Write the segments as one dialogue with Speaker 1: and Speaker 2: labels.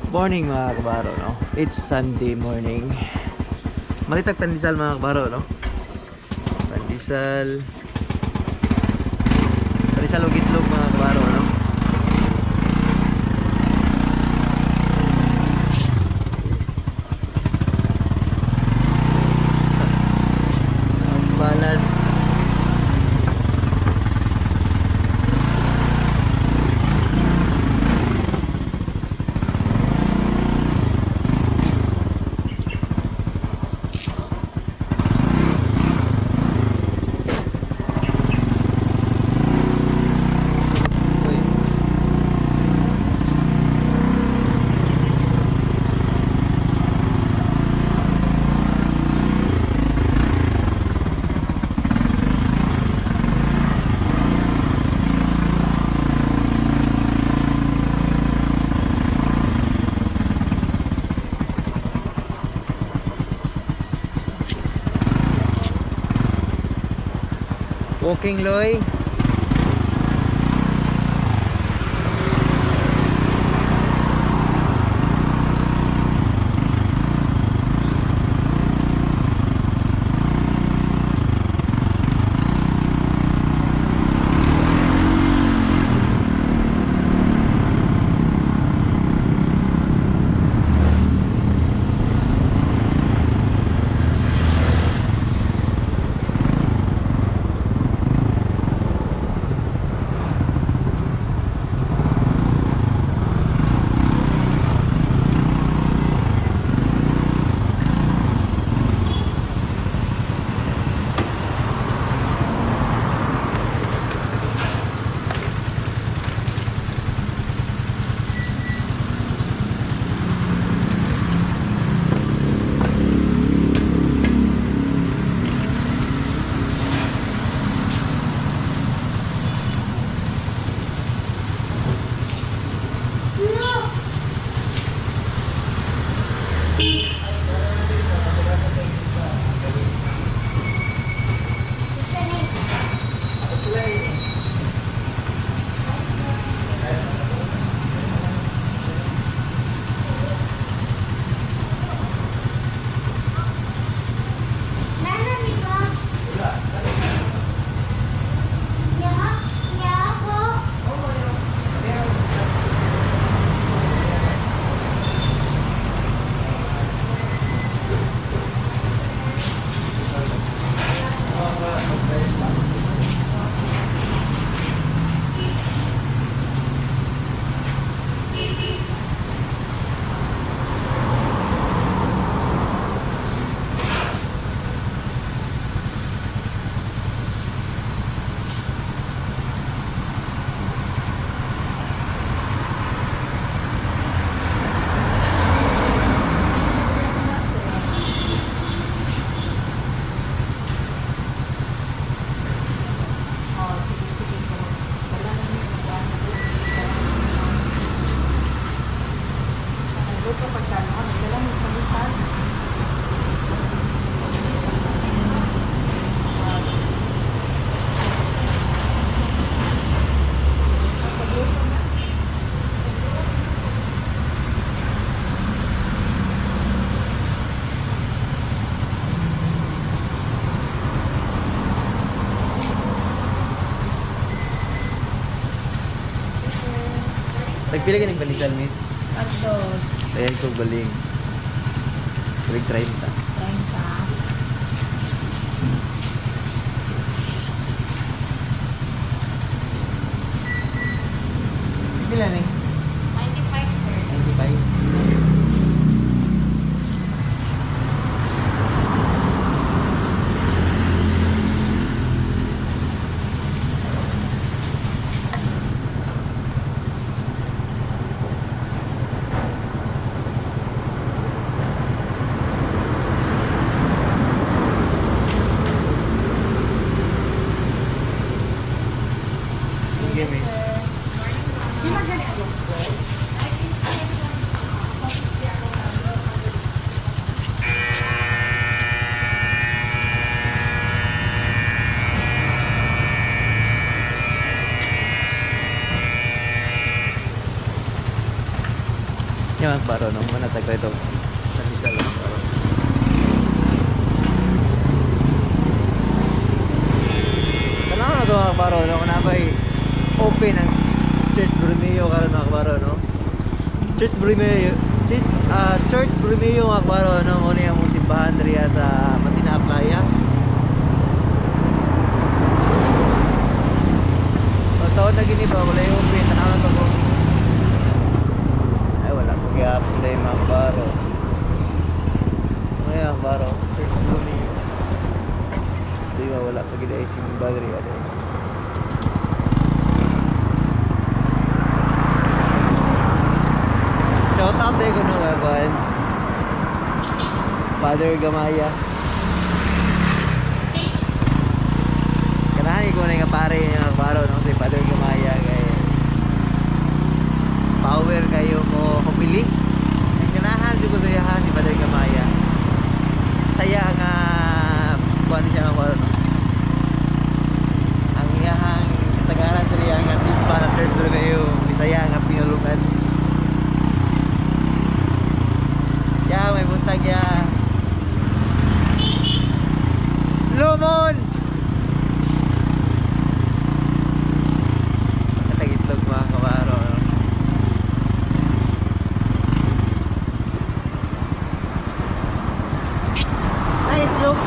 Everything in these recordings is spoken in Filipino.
Speaker 1: Morning mga kabaro, no? It's Sunday morning. Malitag pandesal mga kabaro, no? Pandesal. Pandesal o gitlog mga kabaro, no? Balance. Walking Loy. Nagpila ka ng balisal, miss?
Speaker 2: Atos.
Speaker 1: Ayan ko baling. Baling 30.
Speaker 2: 30.
Speaker 1: Pila ni?
Speaker 2: 95, sir.
Speaker 1: 95. Sige, miss.
Speaker 2: Di magani ako.
Speaker 1: Yung mga kabaro, no? Manatag ko ito. San Rizal, mga kabaro. Tanaw na ito mga kabaro, no? Kung nabay open ang Church Borromeo karon mga kabaro, no? Church Borromeo, Church Borromeo mga kabaro, no? Muna yung mong simbahan diriya sa Matina Playa. Taon na gini ba, wala yung open, tanaw na ito ko. Ay wala ko kaya pala yung mga kabaro. Ano yung kabaro? Church Borromeo. Di ba wala pa gila yung simbahan diriya. Shout out tayo kung nung gagawin Father Gamaya. Kanahan ko na yung pare niya paro no? Si Father Gamaya kay power kayo mo kumili. Kanahan ko sa yahan ni Father Gamaya. Saya nga kuha niya ang paro no? Ang iyahang kasagaran diri nga simba na Church Borromeo. Bisaya nga pinulungan. Ya, may buntag ya. Lumon! Katagitlog mga kabaro. Ay, itlog!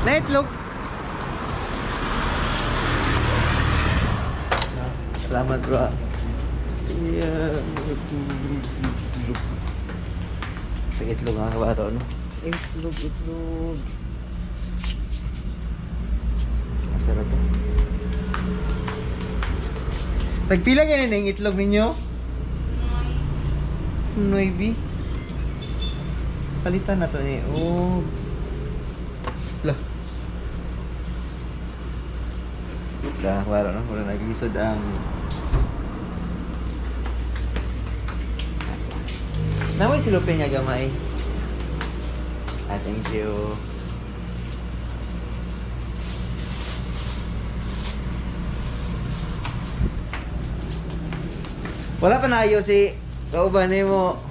Speaker 1: Na itlog! Salamat bro. Iya. Itlog nga kabaro no. Itlog. Masarap to. Tagpila ganyan ang itlog ninyo? 9. Palitan na to ni. Oh. Lah. Sa kabaro no, wala naglisod ang Naway silupin niya gamay. Thank you. Wala pa na ayo si kauban mo.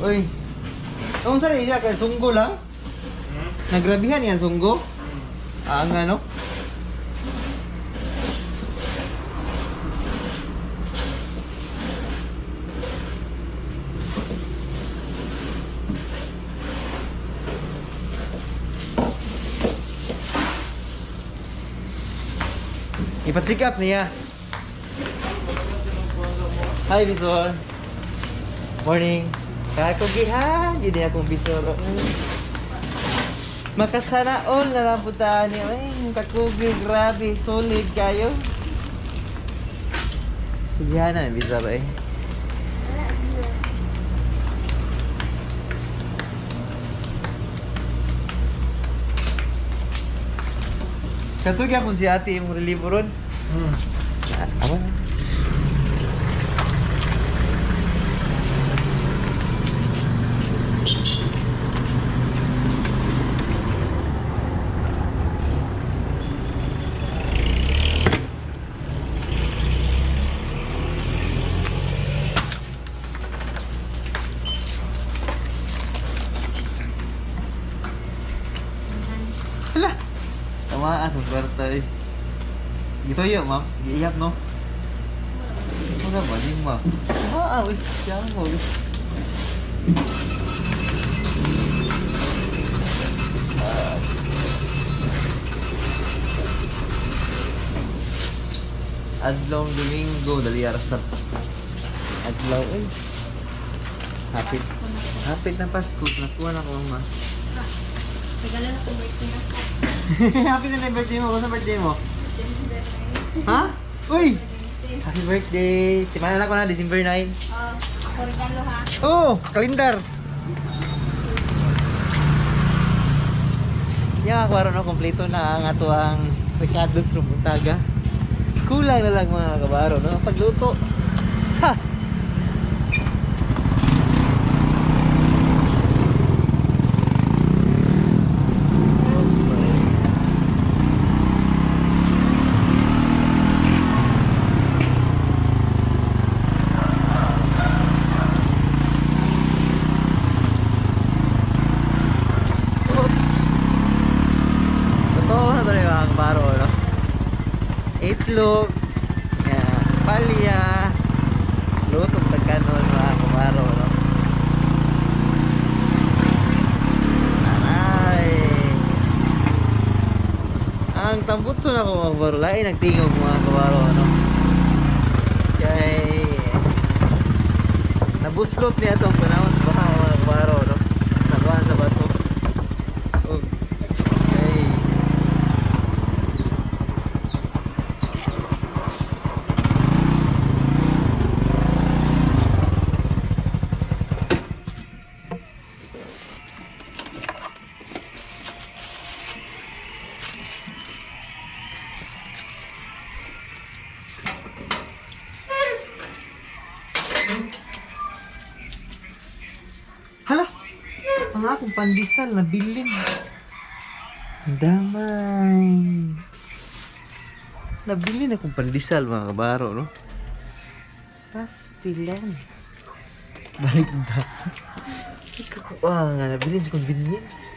Speaker 1: Uy. Kung saan niya kay sunggo lang? Nagrabihan yan sunggo? Ang ano? Ipa-check up niya. Hi, Bisor. Morning. Kakugihan. Gini akong Bisor. Makasana all na lang puntaan niya. Ay, kakugi. Grabe. Solid kayo. Kugihan na, Bisor eh. Katug yapon si ate yung relibo ron. Apa? Hala. Tamaan sa kwarta eh. Gitu yuk, Ma'am. Iiyap no. Ano ba din, Ma'am? Uy, jangan mo. Adlaw Domingo, dali aras na. Adlaw eh. Hapit na Pasko, naskuha na ko, Ma.
Speaker 2: Regalo na kung birthday na.
Speaker 1: Happy na birthday mo. Kung birthday mo? Ha? Uy! Happy birthday! Timanan ako na, December 9.
Speaker 2: Ako regalo ha.
Speaker 1: Oh! Kalendar! Yan, ako no, kompleto na ang ato ang Ricardo's Rumuntaga. Kulang na lang mga kabaro, no? Pagluto. Ha! mga kabaro, no? Itlog, yan, palya, lutong tagkanon mga kabaro, no? Aray! Ang tambutso na ko mga kabaro, lain nagtingog mga kabaro, no? Kay nabuslot niya itong panahon baka mga kabaro, no? Nakuha sa bato. Okay. Hala! Ang akong pandesal na bilin. Damay. Nabili na akong pandesal mga kabaro, no? Pastilan. Balik na. Ikaw nga, nabili sa convenience.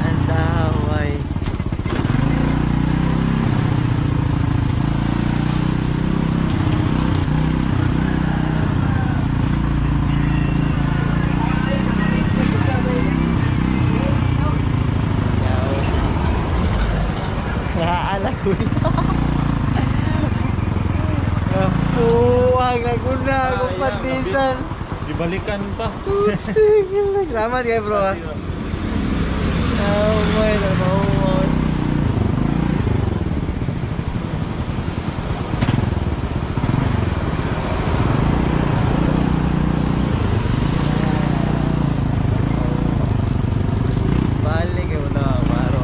Speaker 1: Ang damay. Naala ko puwag ako na ako pandisan.
Speaker 3: Dibalikan pa.
Speaker 1: Salamat kayo bro ha. Oh my God. Balik kayo na paro.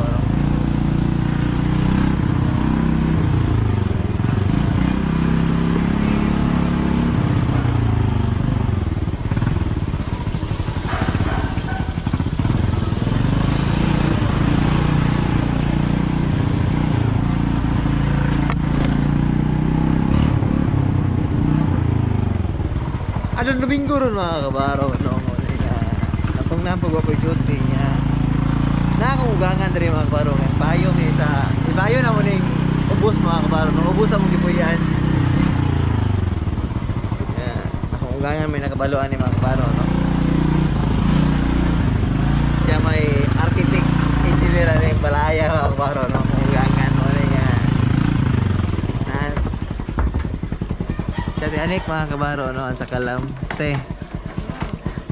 Speaker 1: Ano Domingo ron mga kabaro, no? Napong napag ako duty niya. Nakakaugangan rin mga kabaro. Bayo may sa ibayo na mo ning ubos mga kabaro. No? Ubos ang gipuyan. Yeah. Nakakaugangan may nakabaluan ni mga kabaro, no? Siya may architect, engineer na yung balaya mga kabaro, no? Nakakaugangan mo rin yan. Siya anik mga kabaro, no? Ang sakalam. Te.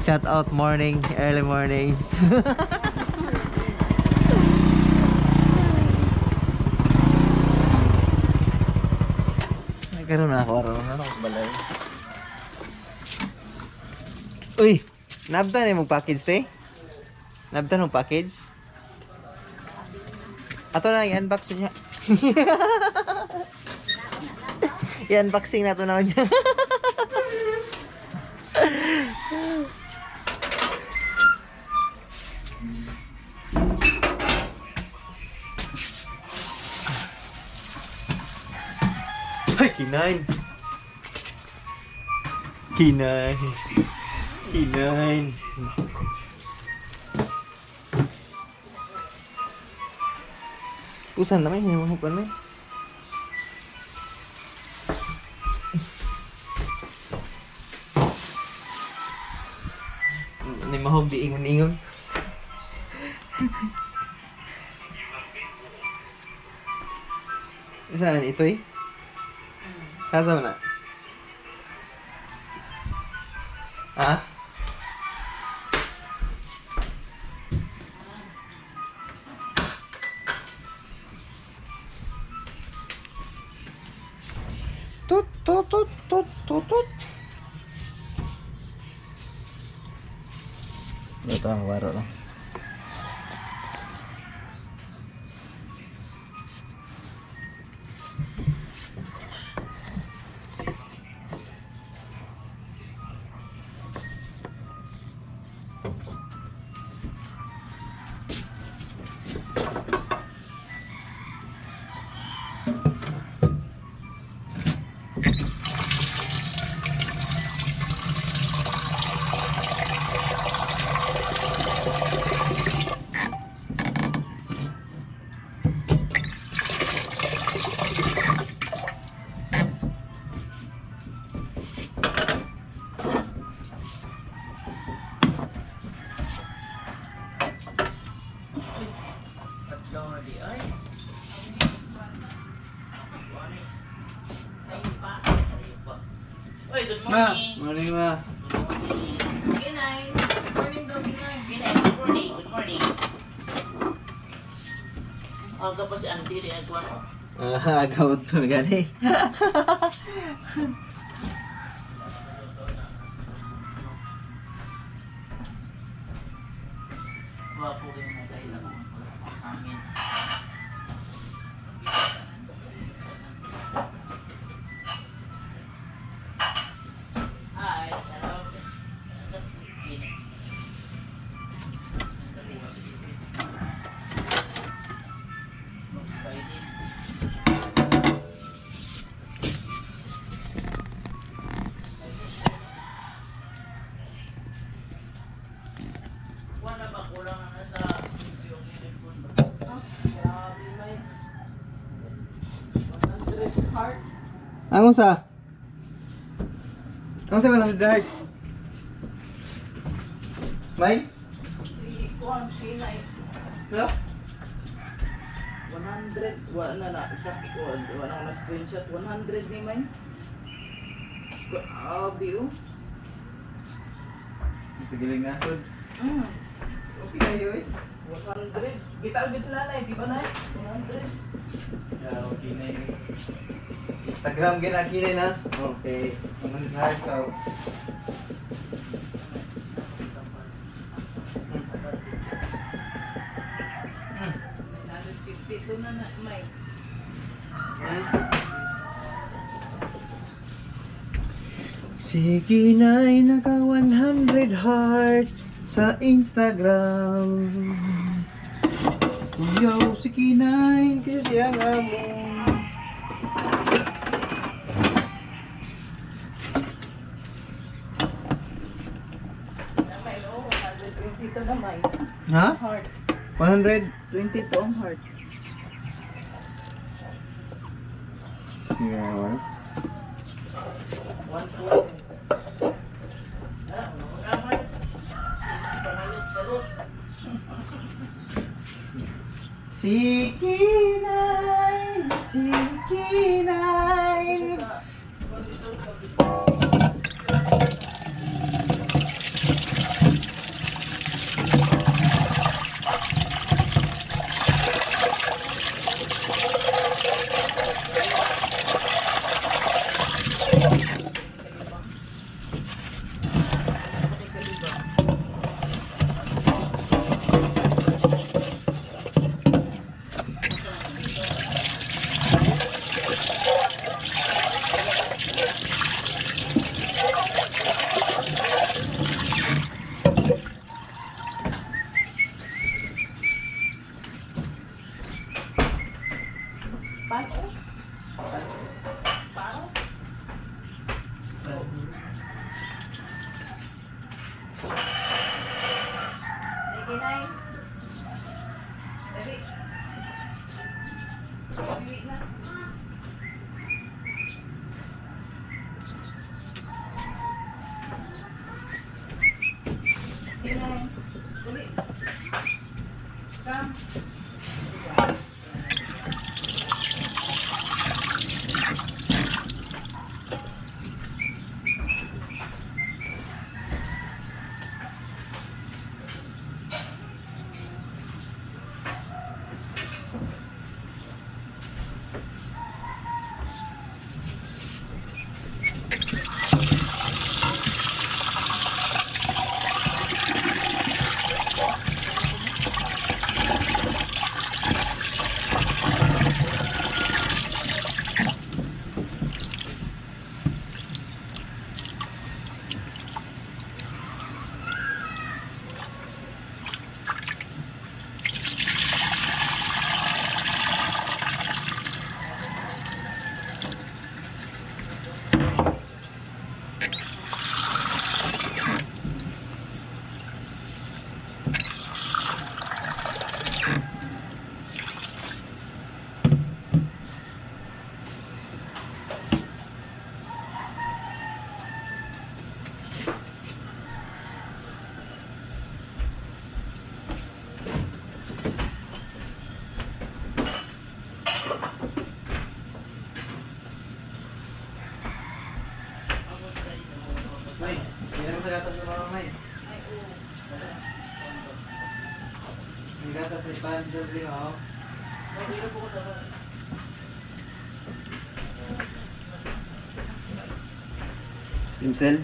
Speaker 1: Shout out morning, early morning. Nagkaroon na ako araw. Ano ako sa balay? Uy! Nabtan na yung package, te? Nabtan yung package? Ato na, i-unbox niya. I-unboxing na ito na niya. Ay, kinain. Kinain. Kinain. Usan naman, hinamuhupan na eh. Ni mahog di ingon-ingon. Saan ito eh? Saan na? Ha? Tut, tut, tut, tut, tut, tut. Ito ang waro no.
Speaker 3: Oy, good
Speaker 1: Ma,
Speaker 3: morning.
Speaker 1: morning ma.
Speaker 2: Good night. Morning daw, good night.
Speaker 3: Good morning. Good morning. Aga pa si Auntie rin nagkuhan mo.
Speaker 1: Agaw to gani.
Speaker 3: Wapo kayo na tayo lang sa amin. Hi, hello. Sa Pilipinas. Looks Friday. Wala ba kulang na sa yung telepon ba? Grabe may 100 heart.
Speaker 1: Anong sa? Anong sa walang dahil? May?
Speaker 3: Si Kuan, Pinay.
Speaker 1: No?
Speaker 3: 100, wala na exact ko, wala na screenshot, 100 ni man. Grabe oh.
Speaker 1: Pigiling nasod.
Speaker 3: Mm,
Speaker 1: Okay kayo eh.
Speaker 3: 100. Kita agad sila na, di ba na? 100.
Speaker 1: Yeah, okay na yun. Instagram ginakinin na. Okay. Ang hard ka.
Speaker 3: Dito na na, May.
Speaker 1: Si Kinay naka 100 heart sa Instagram. Yo, si Kinay kasi ang amo.
Speaker 3: May oh, 122 na May.
Speaker 1: Ha?
Speaker 3: Heart.
Speaker 1: 100?
Speaker 3: 22 ang heart.
Speaker 1: Yeah, what?
Speaker 3: 120. Ah, mga heart. Panalit sa root.
Speaker 1: Si Kinay, si Kinay.
Speaker 3: Paano? Paano?
Speaker 2: Sige, Nay.
Speaker 3: Dali. Dali na. Inay. Dali. Come.
Speaker 1: Meron sa gatas na mamay.
Speaker 2: Ay, oo.
Speaker 1: Ang gatas ay pandol din ako.
Speaker 3: Mahirap po ko na.
Speaker 1: Stem cell.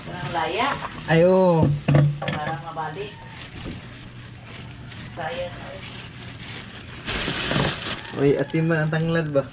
Speaker 3: Parang laya.
Speaker 1: Ay, oo.
Speaker 3: Parang mabali. Sayang.
Speaker 1: Uy, atiman ang tanglad ba?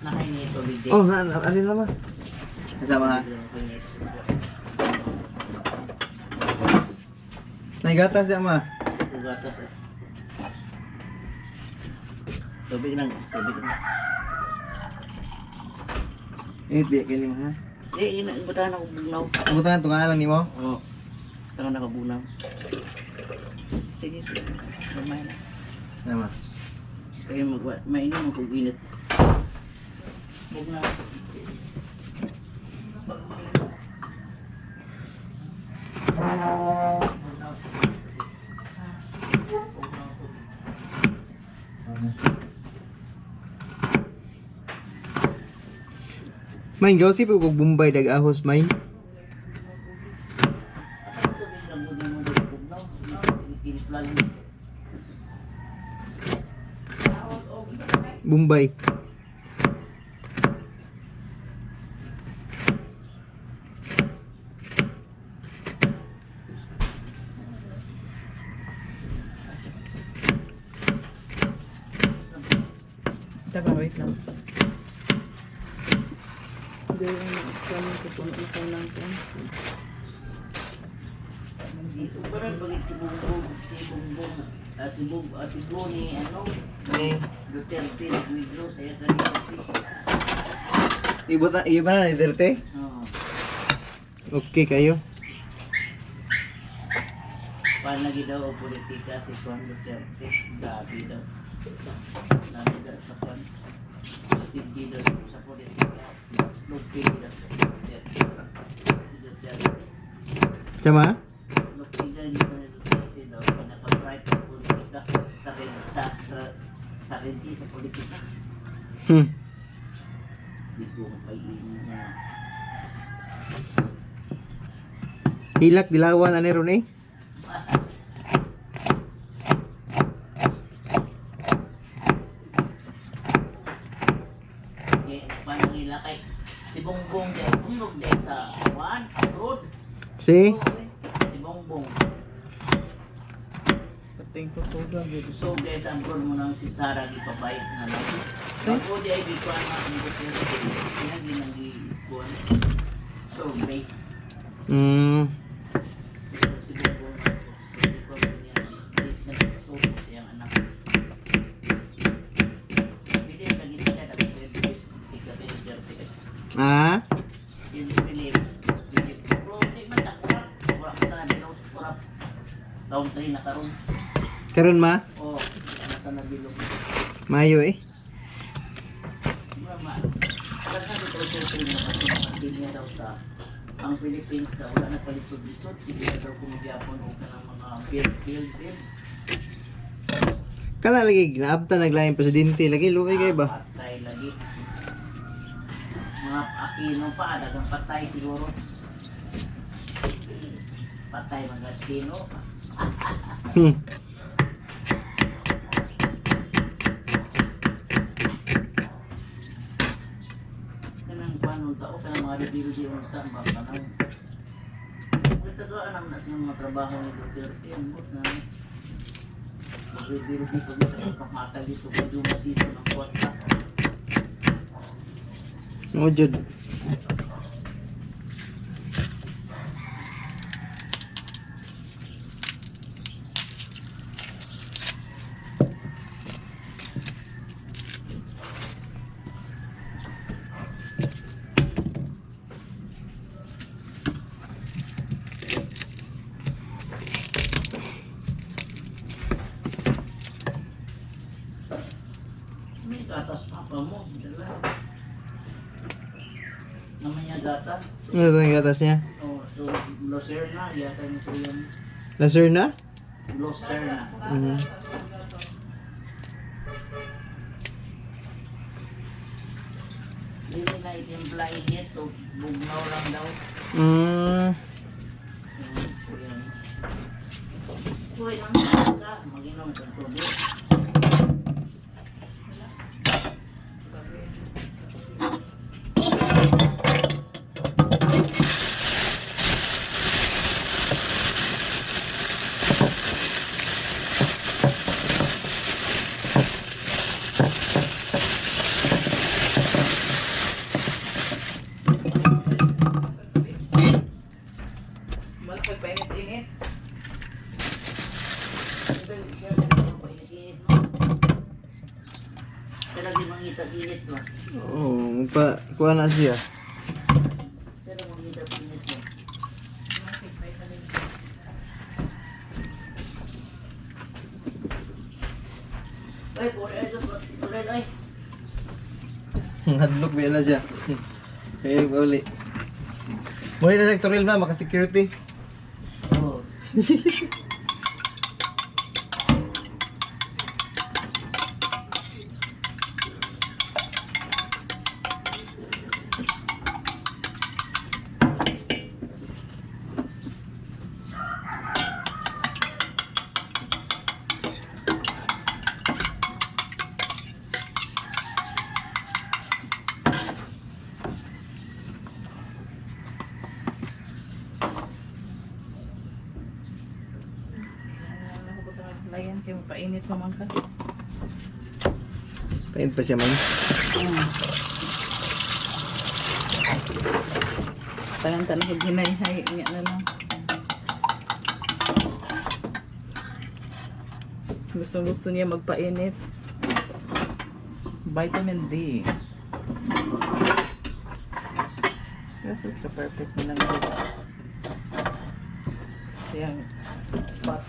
Speaker 3: Nakainit ulit din.
Speaker 1: Oh, alin naman? Kasama ha? May gatas yan ma.
Speaker 3: Gatas eh. Tubig lang.
Speaker 1: Init di kini mo ha?
Speaker 3: Ibutahan ako bunaw.
Speaker 1: Abutan ito nga lang ni mo.
Speaker 3: Oo. Tangan ako bunaw. Sige. Gamay na.
Speaker 1: Sama.
Speaker 3: Kaya mainom ako init. Bunaw.
Speaker 1: Main gaw si pag Bombay dag ahos main.
Speaker 3: Tubig lang bunaw mo dito bunaw. Init lang.
Speaker 2: Tapos, oh, isa pa kayo.
Speaker 1: Bombay.
Speaker 3: Taba, wait lang. Hindi yung kami kupunin ito lang ko. Parang pag si Bongbong ni ano,
Speaker 1: Ni
Speaker 3: Duterte, nag-withdraw saya kanina si.
Speaker 1: iba na ni Duterte.
Speaker 3: Oo.
Speaker 1: Okay kayo.
Speaker 3: Paano lagi daw ang politika si Juan Duterte? Grabe daw. Lagi daw sa Juan. Strategy daw sa politika. Lupin daw sa Duterte. Si Duterte.
Speaker 1: Sama?
Speaker 3: Lupin daw ni Duterte daw. Pinaka-bright sa politika. Strategy sa politika. Hindi ko mapaiinin na.
Speaker 1: Hilak dilawan ani ron eh.
Speaker 3: Paano nila kay si Bongbong dahil usog dahil sa Juan Road.
Speaker 1: Si
Speaker 3: Si Bongbong.
Speaker 1: Pating ko soda gid.
Speaker 3: So guys, ang bro mo nang si Sarah gipapayos na lang. Ako di ay gikuan na ang butil. Yan din ang gikuan. So may si Bongbong. Si Bongbong niya. So siyang anak. Pili lagi siya dapat tiga Duterte.
Speaker 1: Ah?
Speaker 3: Pili. Bro, di man takurat. Wala ka na bilaw sa kurap. Taon 3 na karon.
Speaker 1: Karon ma?
Speaker 3: Oh, anak ka na bilog.
Speaker 1: Mayo eh.
Speaker 3: Niya daw sa ang Philippines daw wala na palisod-lisod sige daw kumigyapon o ka ng mga field.
Speaker 1: Kana lagi ginaabta naglaing presidente lagi luoy kay ba?
Speaker 3: Patay lagi. Mga Aquino pa, dagang patay siguro. Patay mga Aquino.
Speaker 1: Hmm.
Speaker 3: Kanang panong tao, kanang mga review yung tambang kanang. Ito doon naman na siya mga trabaho ni Duterte. Ang bot na. Mag-review dito dito. Pagkamatay dito. Pwede masito ng kwarta.
Speaker 1: Mo jud.
Speaker 3: May gatas papa mo. Dala. Namanya gatas.
Speaker 1: Ano to yung gatas niya?
Speaker 3: O, so, Lucerna. Yata nito yan.
Speaker 1: Lacerna?
Speaker 3: Lucerna.
Speaker 1: Mhm.
Speaker 3: Hindi na itimpla init. O, bugnaw lang daw.
Speaker 1: Mm.
Speaker 3: Yan. Uy, ang ganda. Mag-inom ka tubig.
Speaker 2: Malapag pa init-init.
Speaker 3: Pero di mangita-init ba?
Speaker 1: Oh, pa kuha na siya.
Speaker 3: Pero mangita-init ba? Ay, puri ay, dos, puri ay.
Speaker 1: Hadlok ba na siya? Kaya uli. Muli na sectorial ba maka security?
Speaker 3: Oo.
Speaker 2: Layan kayo painit naman ka.
Speaker 1: Pain pa siya man.
Speaker 2: Parang talaga ginayhay niya na lang. Gusto niya magpainit. Vitamin D. This is the perfect na lang dito. Yung spot.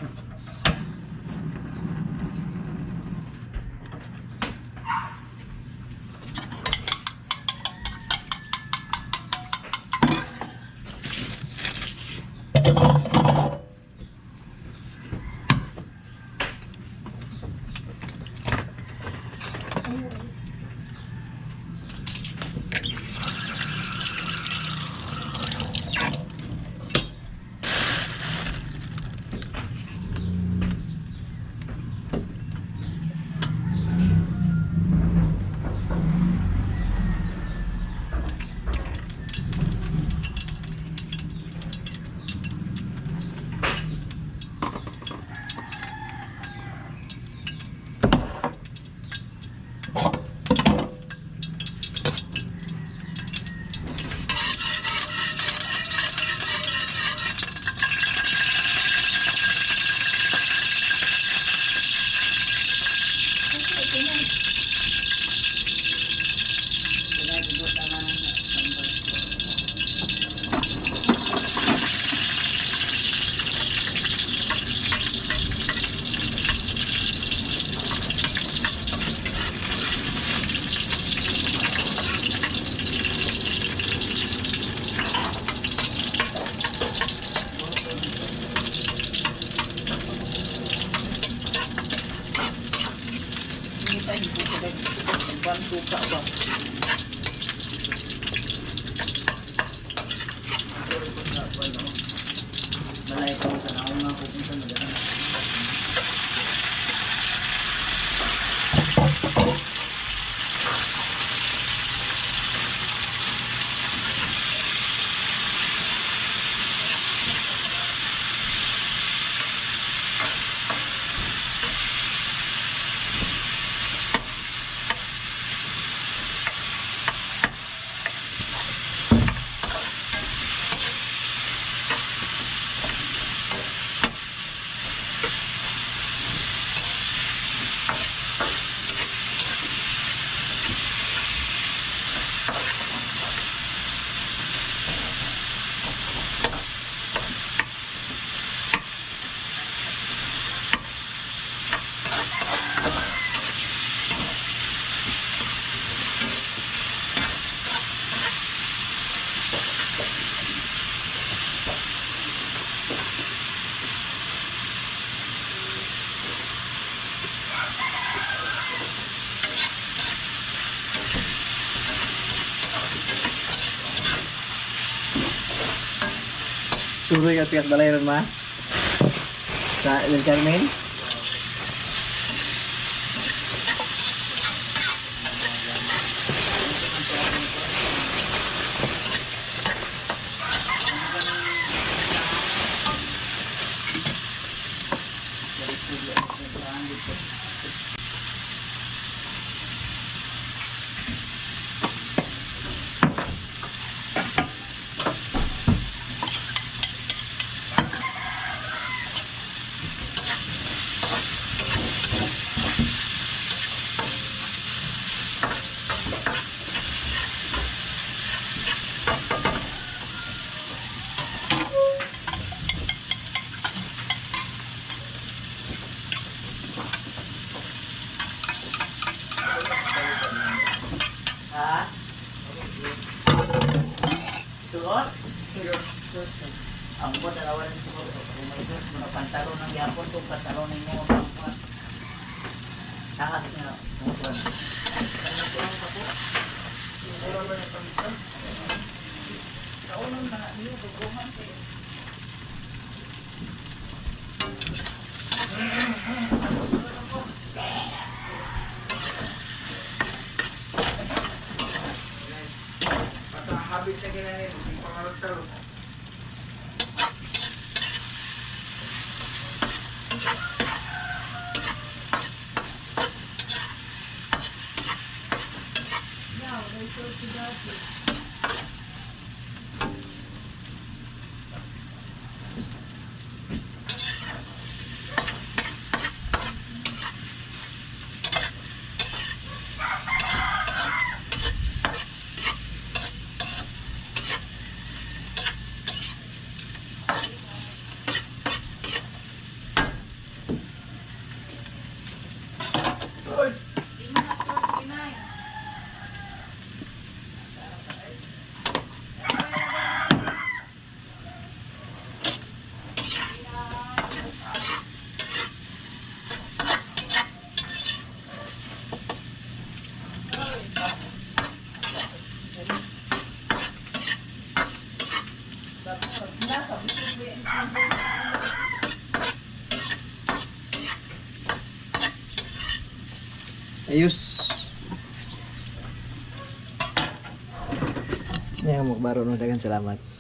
Speaker 3: hindi ko kaya suka ba? Malay ko sa naong nga pupunta na gano'n.
Speaker 1: Suruh at piat balay ron ma. Sa El Carmen.
Speaker 3: Ha? Suot? Ang buwan dalawa rin siguro. Kung may sus, mga pantalon ng yapon kung pantalon ng mga mga takas nga. Mga buwan. Kaunang na niyo, guguman kayo.
Speaker 4: Habit na ginanit, hindi pa maragtaro.
Speaker 1: Ayos. Yang magbaro no, dagan salamat.